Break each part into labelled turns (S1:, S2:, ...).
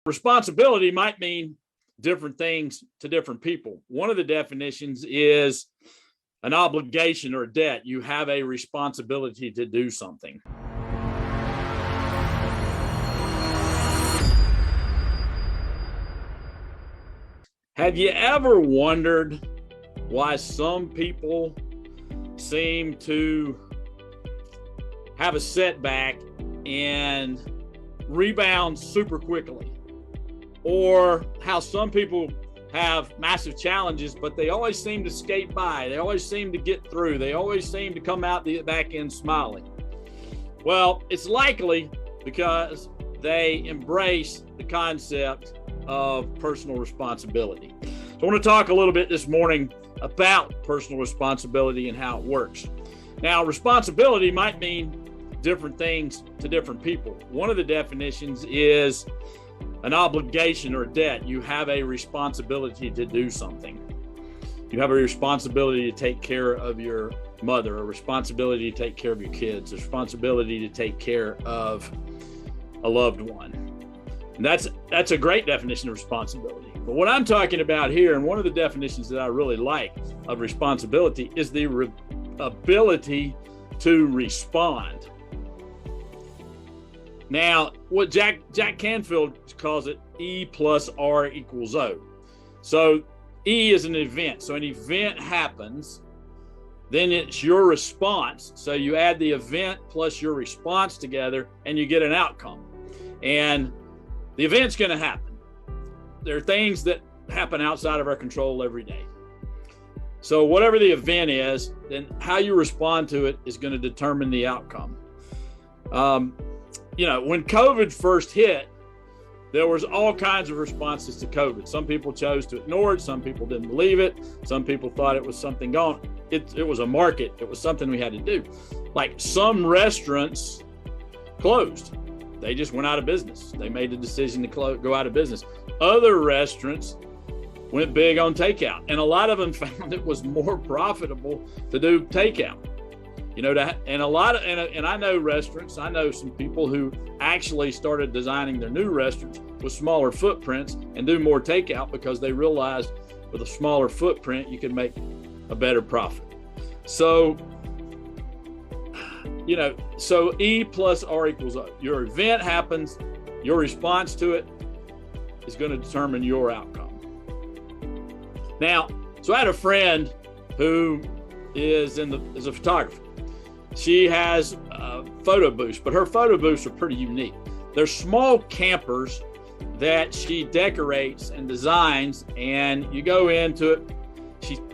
S1: Responsibility might mean different things to different people. One of the definitions is an obligation or a debt. You have a responsibility to do something. Have you ever wondered why some people seem to have a setback and rebound super quickly? Or how some people have massive challenges, but they always seem to skate by. They always seem to get through. They always seem to come out the back end smiling. Well, it's likely because they embrace the concept of personal responsibility. So I want to talk a little bit this morning about personal responsibility and how it works. Now, responsibility might mean different things to different people. One of the definitions is an obligation or a debt. You have a responsibility to do something. You have a responsibility to take care of your mother, a responsibility to take care of your kids, a responsibility to take care of a loved one. And that's a great definition of responsibility. But what I'm talking about here, and one of the definitions that I really like of responsibility, is the ability to respond. Now, what Jack Canfield calls it, E plus R equals O. So E is an event. So an event happens, then it's your response. So you add the event plus your response together and you get an outcome. And the event's going to happen. There are things that happen outside of our control every day. So whatever the event is, then how you respond to it is going to determine the outcome. When COVID first hit, there was all kinds of responses to COVID. Some people chose to ignore it. Some people didn't believe it. Some people thought it was something gone. It was a market. It was something we had to do. Like some restaurants closed. They just went out of business. They made the decision to go out of business. Other restaurants went big on takeout. And a lot of them found it was more profitable to do takeout. And I know restaurants, I know some people who actually started designing their new restaurants with smaller footprints and do more takeout because they realized with a smaller footprint, you could make a better profit. So E plus R equals O. Your event happens, your response to it is going to determine your outcome. Now, so I had a friend who is a photographer. She has photo booths, but her photo booths are pretty unique. They're small campers that she decorates and designs, and you go into it.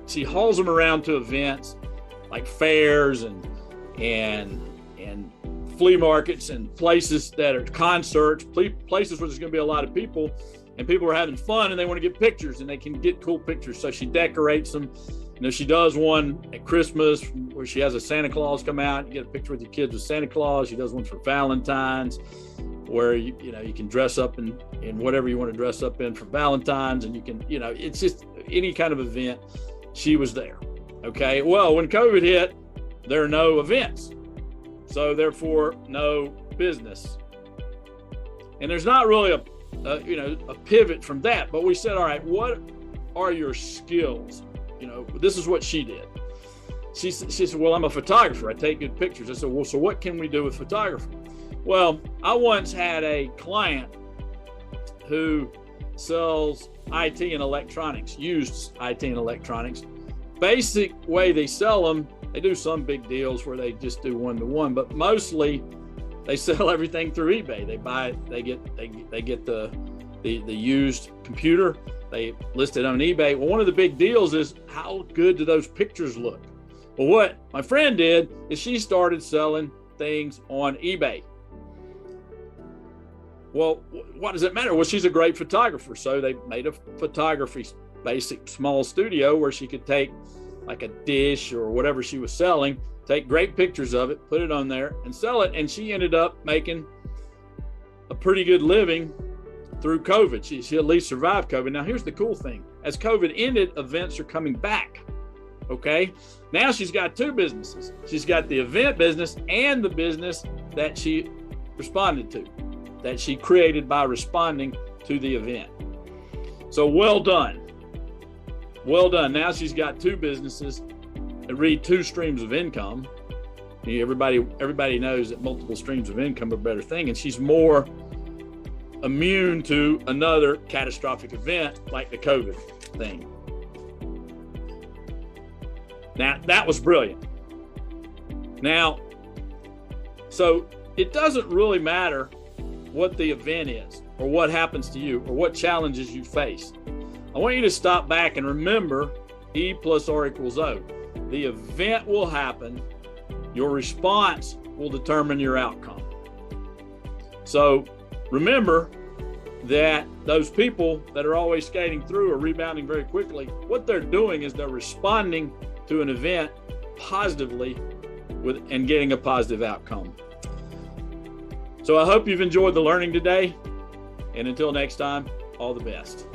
S1: She hauls them around to events like fairs and flea markets and places that are concerts, places where there's going to be a lot of people, and people are having fun and they want to get pictures and they can get cool pictures. So she decorates them. She does one at Christmas where she has a Santa Claus come out and get a picture with your kids with Santa Claus. She does one for Valentine's where you can dress up in whatever you want to dress up in for Valentine's, and you can, it's just any kind of event. She was there. Okay. Well, when COVID hit, there are no events. So therefore no business. And there's not really a pivot from that, but we said, all right, what are your skills? This is what she did. She said, well, I'm a photographer. I take good pictures. I said, well, so what can we do with photography? Well, I once had a client who sells IT and electronics, used IT and electronics. Basic way they sell them, they do some big deals where they just do one-to-one, but mostly they sell everything through eBay. They get the used computer. They list it on eBay. Well, one of the big deals is how good do those pictures look? Well, what my friend did is she started selling things on eBay. Well, what does it matter? Well, she's a great photographer. So they made a photography basic small studio where she could take like a dish or whatever she was selling, take great pictures of it, put it on there and sell it. And she ended up making a pretty good living through COVID. She at least survived COVID. Now, here's the cool thing. As COVID ended, events are coming back. Okay. Now she's got two businesses. She's got the event business and the business that she responded to, that she created by responding to the event. So well done. Well done. Now she's got two businesses that read two streams of income. Everybody knows that multiple streams of income are a better thing, and she's more immune to another catastrophic event like the COVID thing. Now, that was brilliant. Now, so it doesn't really matter what the event is or what happens to you or what challenges you face. I want you to stop back and remember E plus R equals O. The event will happen. Your response will determine your outcome. So remember that those people that are always skating through or rebounding very quickly, what they're doing is they're responding to an event positively and getting a positive outcome. So I hope you've enjoyed the learning today. And until next time, all the best.